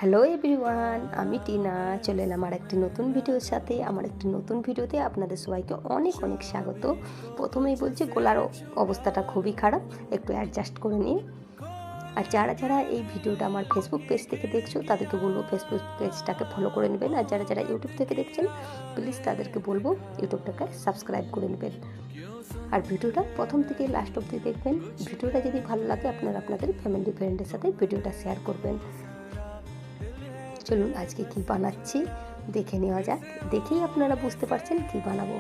Hello everyone, আমি টিনা চলে এলাম আর একটি নতুন ভিডিওর সাথে। আমার একটি নতুন ভিডিওতে আপনাদের সবাইকে অনেক অনেক স্বাগত। প্রথমেই বলছি, গলার অবস্থাটা খুবই খারাপ, একটু অ্যাডজাস্ট করে নিন। আর যারা যারা এই ভিডিওটা আমার ফেসবুক পেজ থেকে দেখছো তাদেরকে বলবো ফেসবুক পেজটাকে ফলো করে নেবেন। আর যারা যারা ইউটিউব থেকে দেখছেন প্লিজ তাদেরকে বলবো ইউটিউবটাকে সাবস্ক্রাইব করে নেবেন। আর ভিডিওটা প্রথম থেকে লাস্ট অবধি দেখবেন। ভিডিওটা যদি ভালো লাগে আপনাদের ফ্যামিলি ফ্রেন্ডের সাথে ভিডিওটা শেয়ার করবেন। চলুন আজকে কি বানাচ্ছি দেখে নেওয়া যাক। দেখেই আপনারা বুঝতে পারছেন কি বানাবো।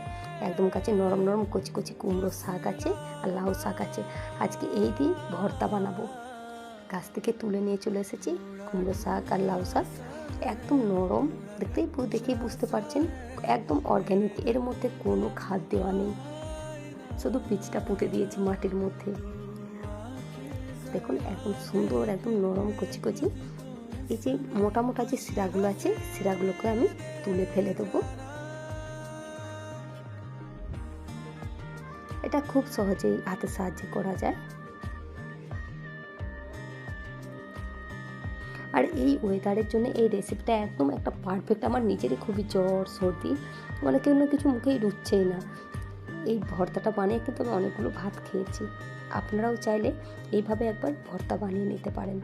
একদম কাছে নরম নরম কচি কচি কুমড়ো শাক আছে আর লাউ শাক আছে। আজকে এই দিয়ে ভর্তা বানাবো। গাছ থেকে তুলে নিয়ে চলে এসেছি কুমড়ো শাক আর লাউ শাক, একদম নরম। দেখেই বুঝতে পারছেন একদম অর্গ্যানিক, এর মধ্যে কোনো খাদ দেওয়া নেই, শুধু বীজটা পুঁতে দিয়েছি মাটির মধ্যে। দেখুন একদম সুন্দর, একদম নরম কচি কচি। এই যে মোটা মোটা যে শিরাগুলো আছে শিরাগুলোকে আমি তুলে ফেলে দেবো। এটা খুব সহজেই হাতের সাহায্যে করা যায়। আর এই ওয়েদারের জন্য এই রেসিপিটা একদম একটা পারফেক্ট। আমার নিজেরই খুবই জ্বর সর্দি, মানে কোনো কিছু মুখেই রুচছেই না। এই ভর্তাটা বানিয়ে কিন্তু আমি অনেকগুলো ভাত খেয়েছি। আপনারাও চাইলে এইভাবে একবার ভর্তা বানিয়ে নিতে পারেন।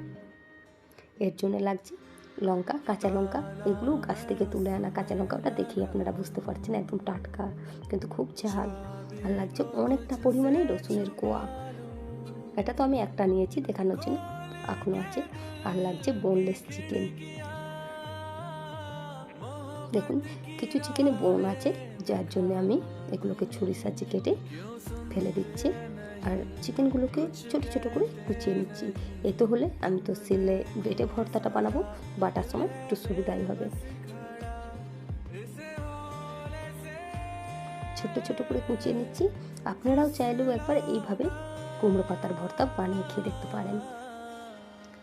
এর জন্য লাগছে লঙ্কা, কাঁচা লঙ্কা, এগুলো গাছ থেকে তুলে আনা কাঁচা লঙ্কা। ওটা দেখেই আপনারা বুঝতে পারছেন একদম টাটকা, কিন্তু খুব ঝাল। আর লাগছে অনেকটা পরিমাণে রসুনের কোয়া। এটা তো আমি একটা নিয়েছি দেখানোর জন্য, এখনও আছে। আর লাগছে বোনলেস চিকেন। দেখুন কিছু চিকেনে বোন আছে, যার জন্য আমি এগুলোকে ছুরির সাহায্যে কেটে ফেলে দিচ্ছি। আর চিকেনগুলোকে ছোট ছোট করে কুচিয়ে নিচ্ছি। এতে হলে আমি তো সিলে বেটে ভর্তাটা বানাবো, বাটার সময় একটু সুবিধাই হবে। ছোট ছোট করে কুচিয়ে নিচ্ছি। আপনারাও চাইলেও একবার এইভাবে কুমড়ো পাতার ভর্তা বানিয়ে খেয়ে দেখতে পারেন।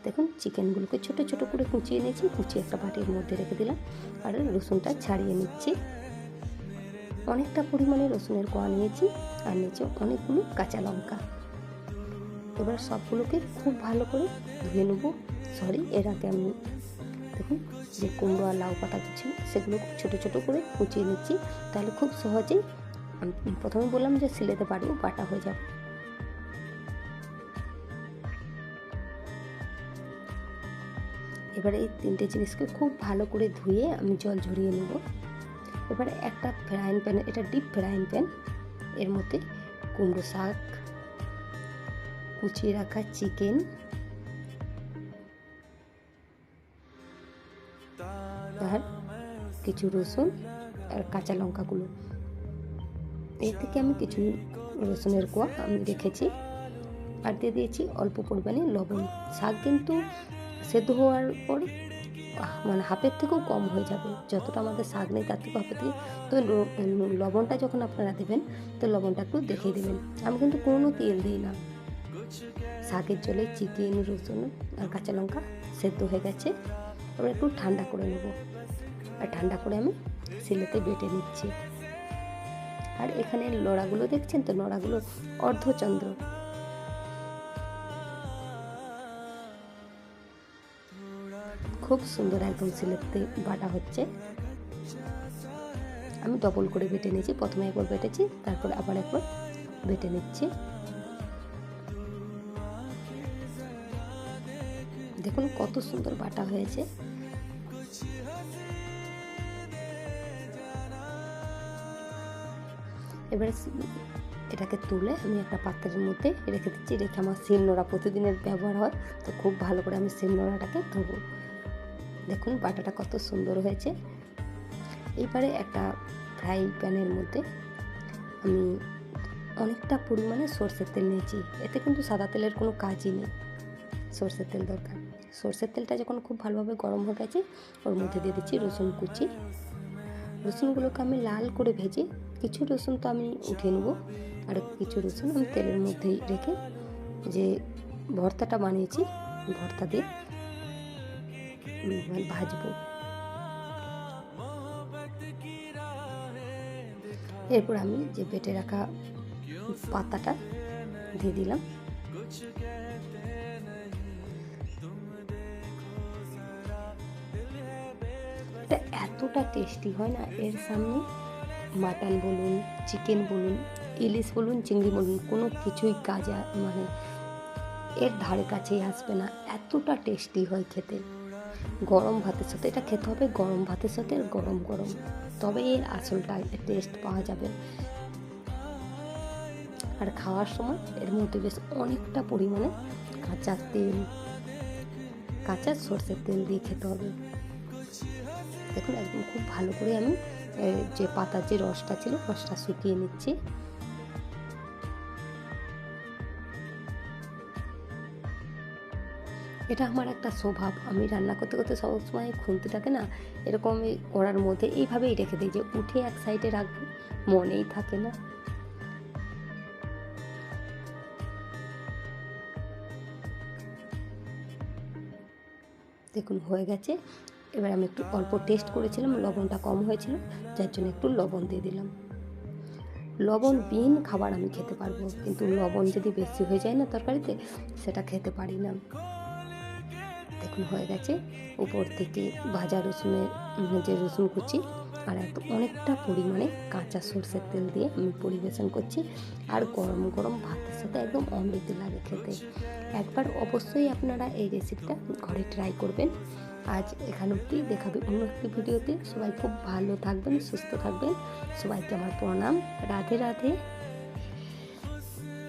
দেখুন চিকেনগুলোকে ছোট ছোট করে কুচিয়ে নিয়েছি, কুচিয়ে একটা বাটির মধ্যে রেখে দিলাম। আর রসুনটা ছাড়িয়ে নিচ্ছি। অনেকটা পরিমাণে রসুনের কোয়া নিয়েছি আর নিচে অনেকগুলো কাঁচা লঙ্কা। এবার সবগুলোকে খুব ভালো করে ধুয়ে নেবো। এর আগে আমি দেখুন যে কুমড়ো আর লাউ পাতা ছিল সেগুলো ছোট ছোট করে কুচিয়ে নিচ্ছি, তাহলে খুব সহজেই আমি প্রথমে বললাম যে সিলেতে পারবো, বাটা হয়ে যাবে। এবারে এই তিনটে জিনিসকে খুব ভালো করে ধুয়ে আমি জল ঝরিয়ে নেব। এবারে একটা ফ্রাইং প্যান, এটা ডিপ ফ্রাইং প্যান, এর মধ্যে কুমড়ো শাক, কুচিয়ে রাখা চিকেন, আর কিছু রসুন আর কাঁচা লঙ্কাগুলো, এর থেকে আমি কিছু রসুনের কোয়া আমি রেখেছি। আর দিয়ে দিয়েছি অল্প পরিমাণে লবণ। শাক কিন্তু সেদ্ধ হওয়ার পর মানে হাফের থেকেও কম হয়ে যাবে, যতটা আমাদের শাক নেই তার থেকে হাফের থেকে। তো লবণটা যখন আপনারা দেবেন তো লবণটা একটু দেখে দেবেন। আমি কিন্তু কোনো তেল দিই না। শাকের জলে চিকেন, রসুন আর কাঁচা লঙ্কা সেদ্ধ হয়ে গেছে। এবার একটু ঠান্ডা করে নেব। আর ঠান্ডা করে আমি শিলেতে বেটে নিচ্ছি। আর এখানে নোড়াগুলো দেখছেন তো, নোড়াগুলো অর্ধচন্দ্র। খুব সুন্দর একদম শিলেতে বাটা হচ্ছে। আমি ডবল করে বেটে নিয়েছি, প্রথমে একবার বেটেছি, তারপর আবার একবার বেটে নিচ্ছি। দেখুন কত সুন্দর বাটা হয়েছে। এবারে এটাকে তুলে আমি একটা পাত্রের মধ্যে রেখে দিচ্ছি। রেখে আমার শিলনোড়া প্রতিদিনের ব্যবহার হয়, তো খুব ভালো করে আমি শিলনোড়াটাকে ধোবো। দেখুন বাটাটা কত সুন্দর হয়েছে। এবারে একটা ফ্রাই প্যানের মধ্যে আমি অনেকটা পরিমাণে সরষের তেল নিয়েছি। এতে কিন্তু সাদা তেলের কোনো কাজই নেই, সরষের তেল দরকার। সরষের তেলটা যখন খুব ভালোভাবে গরম হয়ে গেছে, ওর মধ্যে দিয়ে দিচ্ছি রসুন কুচি। রসুনগুলোকে আমি লাল করে ভেজে কিছু রসুন তো আমি উঠিয়ে নেবো, আর কিছু রসুন আমি তেলের মধ্যেই রেখে যে ভর্তাটা বানিয়েছি ভর্তা দিয়ে ভাজবো। এরপর আমি যে বেটে রাখা পাতাটা দিয়ে দিলাম। এটা এতটা টেস্টি হয় না, এর সামনে মাটন বলুন, চিকেন বলুন, ইলিশ বলুন, চিংড়ি বলুন, কোনো কিছুই মানে এর ধারে কাছেই আসবে না, এতটা টেস্টি হয় খেতে। গরম ভাতের সাথে এটা খেতে হবে, গরম ভাতের সাথে গরম গরম, তবে এর আসলটা টেস্ট পাওয়া যাবে। আর খাওয়ার সময় এর মধ্যে বেশ অনেকটা পরিমাণে কাঁচা সর্ষের তেল দিয়ে খেতে হবে। দেখুন একদম খুব ভালো করে আমি যে পাতার যে রসটা ছিল রসটা শুকিয়ে নিচ্ছি। এটা আমার একটা স্বভাব, আমি রান্না করতে করতে সবসময় খুন্তিটাকে না এরকম করার মধ্যে এইভাবেই রেখে দিই যে উঠে এক সাইডে রাখবো, মনেই থাকে না। দেখুন হয়ে গেছে। এবার আমি একটু অল্প টেস্ট করেছিলাম, লবণটা কম হয়েছিল, যার জন্য একটু লবণ দিয়ে দিলাম। লবণবিহীন খাবার আমি খেতে পারবো, কিন্তু লবণ যদি বেশি হয়ে যায় না তরকারিতে, সেটা খেতে পারি না। দেখুন হয়ে গেছে। উপর থেকে ভাজা রসুনের যে রসুন কুচি আর একদম অনেকটা পরিমাণে কাঁচা সরষের তেল দিয়ে আমি পরিবেশন করছি। আর গরম গরম ভাতের সাথে একদম অমৃত লাগে খেতে। একবার অবশ্যই আপনারা এই রেসিপিটা ঘরে ট্রাই করবেন। আজ এখানে অবধি, দেখাবে অন্য একটি ভিডিওতে। সবাই খুব ভালো থাকবেন, সুস্থ থাকবেন। সবাইকে আমার প্রণাম। রাধে রাধে।